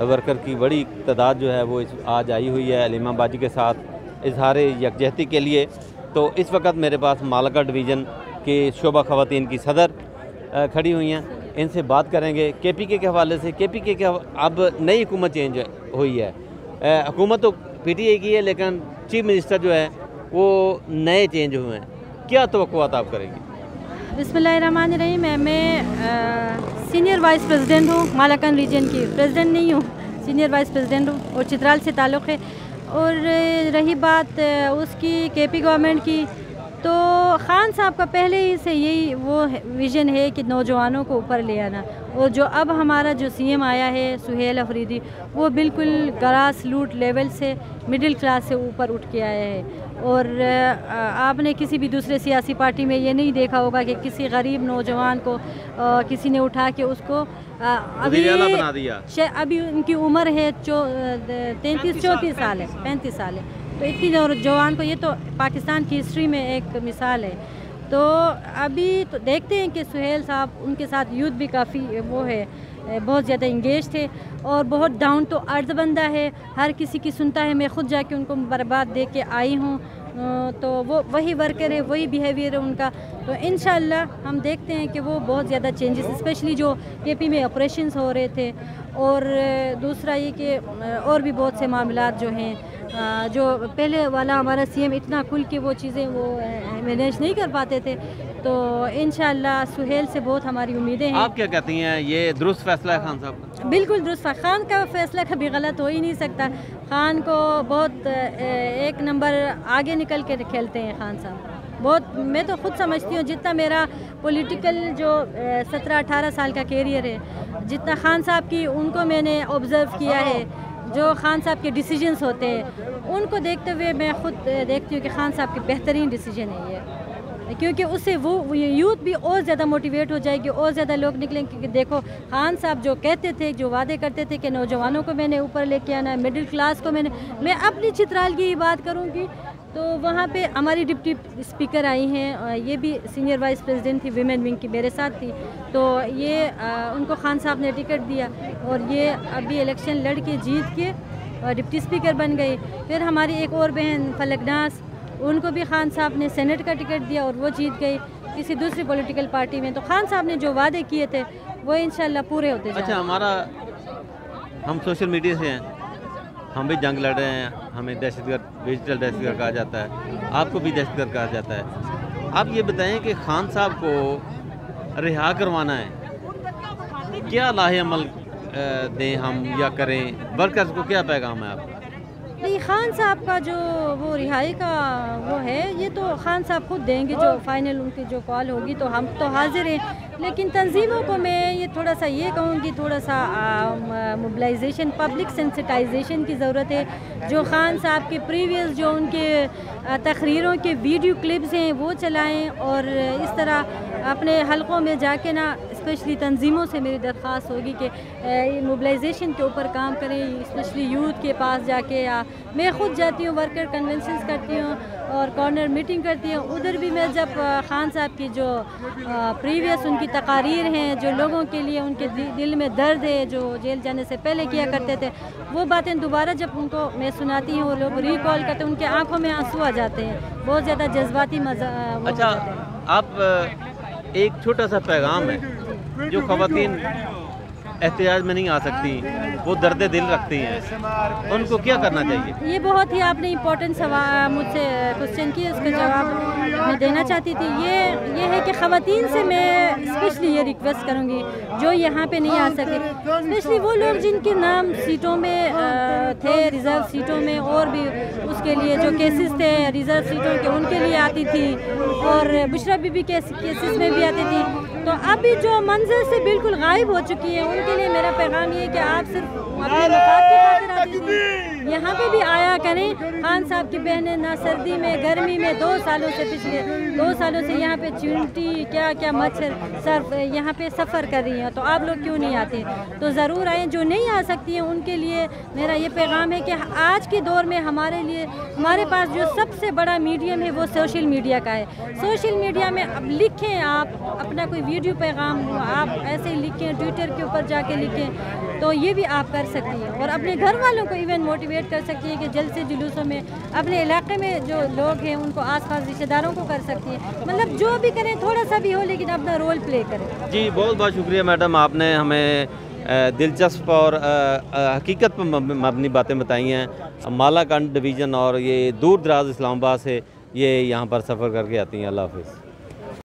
Worker की बड़ी तादाद जो है वो आज आई हुई है अलीमा बाजी के साथ इजहार यकजहती के लिए। तो इस वक्त मेरे पास मालका डिवीज़न के शोबा खवातीन की सदर खड़ी हुई हैं, इनसे बात करेंगे KPK के हवाले से। KPK के अब नई हुकूमत चेंज हुई है, हुकूमत तो PTI की है लेकिन चीफ मिनिस्टर जो है वो नए चेंज हुए हैं, क्या तवक्कुआत आप करेंगी? बिस्मिल्लाहिर्रहमानिर्रहीम। मैं सीनियर वाइस प्रेसिडेंट हूँ, मालाकन रीजन की। प्रेसिडेंट नहीं हूँ, सीनियर वाइस प्रेसिडेंट हूँ और चित्राल से ताल्लुक़ है। और रही बात उसकी KP गवर्नमेंट की, तो ख़ान साहब का पहले ही से यही वो विज़न है कि नौजवानों को ऊपर ले आना। और जो अब हमारा जो CM आया है सुहेल अफरीदी, वो बिल्कुल ग्रास रूट लेवल से मिडिल क्लास से ऊपर उठ के आया है। और आपने किसी भी दूसरे सियासी पार्टी में ये नहीं देखा होगा कि किसी गरीब नौजवान को किसी ने उठा के उसको बना दिया। अभी उनकी उम्र है 33-34 साल है, 35 साल है। तो इतनी नौजवान को, ये तो पाकिस्तान की हिस्ट्री में एक मिसाल है। तो अभी तो देखते हैं कि सुहेल साहब, उनके साथ यूथ भी काफ़ी वो है, बहुत ज़्यादा इंगेज थे और बहुत डाउन टू अर्थ बंदा है, हर किसी की सुनता है। मैं ख़ुद जाके उनको मुबारकबाद दे के आई हूँ, तो वो वही वर्कर है, वही बिहेवियर है उनका। तो इंशाल्लाह हम देखते हैं कि वो बहुत ज़्यादा चेंजेस, स्पेशली जो KP में ऑपरेशंस हो रहे थे, और दूसरा ये कि और भी बहुत से मामलात जो हैं, जो पहले वाला हमारा CM इतना खुल के वो चीज़ें वो मैनेज नहीं कर पाते थे। तो इंशाल्लाह सुहेल से बहुत हमारी उम्मीदें हैं। आप क्या कहती हैं, ये दुरुस्त फैसला है खान साहब का? बिल्कुल दुरुस्त। खान का फैसला कभी गलत हो ही नहीं सकता। खान को बहुत एक नंबर आगे निकल के खेलते हैं खान साहब बहुत। मैं तो ख़ुद समझती हूँ, जितना मेरा पॉलिटिकल जो 17-18 साल का कैरियर है, जितना खान साहब की उनको मैंने ऑब्ज़र्व किया है, जो खान साहब के डिसीजंस होते हैं उनको देखते हुए मैं ख़ुद देखती हूँ कि खान साहब के बेहतरीन डिसीजन है ये, क्योंकि उससे वो यूथ भी और ज़्यादा मोटिवेट हो जाएगी, और ज़्यादा लोग निकलेंगे। क्योंकि देखो खान साहब जो कहते थे, जो वादे करते थे कि नौजवानों को मैंने ऊपर लेके आना है, मिडिल क्लास को मैं अपनी चित्राल की ही बात करूँगी, तो वहाँ पे हमारी डिप्टी स्पीकर आई हैं, ये भी सीनियर वाइस प्रेसिडेंट थी विमेन विंग की, मेरे साथ थी। तो ये उनको खान साहब ने टिकट दिया और ये अभी इलेक्शन लड़ के जीत के डिप्टी स्पीकर बन गई। फिर हमारी एक और बहन फलकनास, उनको भी खान साहब ने सेनेट का टिकट दिया और वो जीत गई किसी दूसरी पॉलिटिकल पार्टी में। तो खान साहब ने जो वादे किए थे वो इंशाल्लाह पूरे होते जाएंगे। अच्छा, हम सोशल मीडिया से हैं, हम भी जंग लड़ रहे हैं, हमें दहशतगर्द, डिजिटल दहशतगर्द कहा जाता है, आपको भी दहशतगर्द कहा जाता है। आप ये बताएं कि खान साहब को रिहा करवाना है, क्या लाहे अमल दें हम या करें, वर्कर्स को क्या पैगाम है आपका? नहीं, खान साहब का जो वो रिहाई का वो है, ये तो खान साहब खुद देंगे, जो फाइनल उनकी जो कॉल होगी, तो हम तो हाजिर हैं। लेकिन तंजीमों को मैं ये थोड़ा सा ये कहूँगी, थोड़ा सा मोबिलाइजेशन, पब्लिक सेंसिटाइजेशन की ज़रूरत है। जो खान साहब के प्रीवियस जो उनके तकरीरों के वीडियो क्लिप्स हैं वो चलाएँ, और इस तरह अपने हलकों में जाके ना, स्पेशली तंजीमों से मेरी दरख्वास्त होगी कि मोबिलाइजेशन के ऊपर काम करें, स्पेशली यूथ के पास जाके। या मैं ख़ुद जाती हूँ, वर्कर कन्वेंशंस करती हूँ और कॉर्नर मीटिंग करती हूँ। उधर भी मैं जब खान साहब की जो प्रीवियस उनकी तकारीर हैं, जो लोगों के लिए उनके दिल में दर्द है, जो जेल जाने से पहले किया करते थे, वो बातें दोबारा जब उनको मैं सुनाती हूँ, लोग रिकॉल करते हैं, उनके आँखों में आंसू आ जाते हैं, बहुत ज़्यादा जज्बाती मज़ा। अच्छा, आप एक छोटा सा पैगाम है, जो ख़वातीन एहतियाज में नहीं आ सकती, वो दर्द दिल रखती हैं, उनको क्या करना चाहिए? ये बहुत ही आपने इम्पोर्टेंट सवाल मुझसे क्वेश्चन किया, उसका जवाब मैं देना चाहती थी। ये है कि ख़वातीन से मैं स्पेशली ये रिक्वेस्ट करूँगी जो यहाँ पे नहीं आ सके, स्पेशली वो लोग जिनके नाम सीटों में थे, रिज़र्व सीटों में, और भी उसके लिए जो केसेस थे रिज़र्व सीटों के, उनके लिए आती थी, और बुशरा बीबी केसेस में भी आती थी। तो अभी जो मंजर से बिल्कुल गायब हो चुकी है, उनके लिए मेरा पैगाम ये है कि आप सिर्फ अपने मफाद की खातिर आती थी, यहाँ पे भी आया करें। खान साहब की बहनें ना सर्दी में गर्मी में 2 सालों से, पिछले 2 सालों से यहाँ पे चींटी क्या क्या मच्छर सर्फ यहाँ पे सफ़र कर रही हैं, तो आप लोग क्यों नहीं आते? तो ज़रूर आएँ। जो नहीं आ सकती हैं उनके लिए मेरा ये पैगाम है कि आज के दौर में हमारे लिए, हमारे पास जो सबसे बड़ा मीडियम है वो सोशल मीडिया का है। सोशल मीडिया में अब लिखें, आप अपना कोई वीडियो पैगाम आप ऐसे ही लिखें, ट्विटर के ऊपर जाके लिखें, तो ये भी आप कर सकती हैं। और अपने घर वालों को इवन मोटिवेट कर सकती हैं कि जल्द से जुलूसों में अपने इलाके में जो लोग हैं उनको आसपास रिश्तेदारों को कर सकती हैं। मतलब जो भी करें थोड़ा सा भी हो, लेकिन अपना रोल प्ले करें। जी बहुत बहुत शुक्रिया मैडम, आपने हमें दिलचस्प और हकीकत पर मबनी बातें बताई हैं। मालाकंड डिवीज़न और ये दूर दराज इस्लामाबाद से ये यहाँ पर सफ़र करके आती हैं। अल्लाह हाफ़िज़।